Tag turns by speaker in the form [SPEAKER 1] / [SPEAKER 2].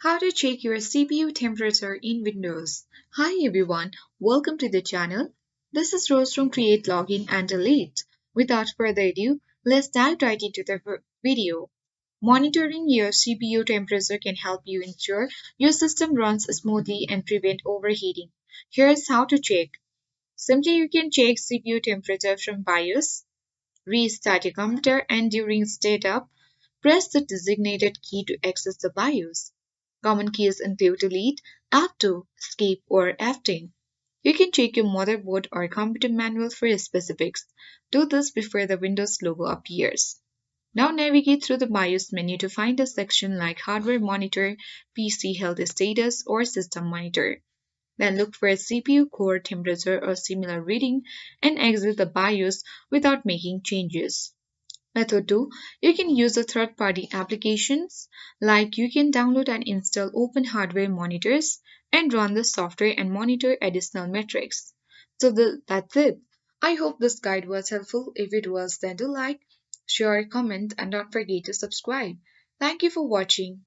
[SPEAKER 1] How to check your CPU temperature in Windows. Hi everyone, welcome to the channel. This is Rose from Create Login and Delete. Without further ado, let's dive right into the video. Monitoring your CPU temperature can help you ensure your system runs smoothly and prevent overheating. Here's how to check. Simply you can check CPU temperature from BIOS, restart your computer, and during startup, press the designated key to access the BIOS. Common keys include delete, F2, escape, or F10. You can check your motherboard or computer manual for specifics. Do this before the Windows logo appears. Now navigate through the BIOS menu to find a section like Hardware Monitor, PC Health Status, or System Monitor. Then look for a CPU core temperature or similar reading and exit the BIOS without making changes. Method 2. You can use the third-party applications like you can download and install open hardware monitors and run the software and monitor additional metrics. That's it. I hope this guide was helpful. If it was, then do like, share, comment, and don't forget to subscribe. Thank you for watching.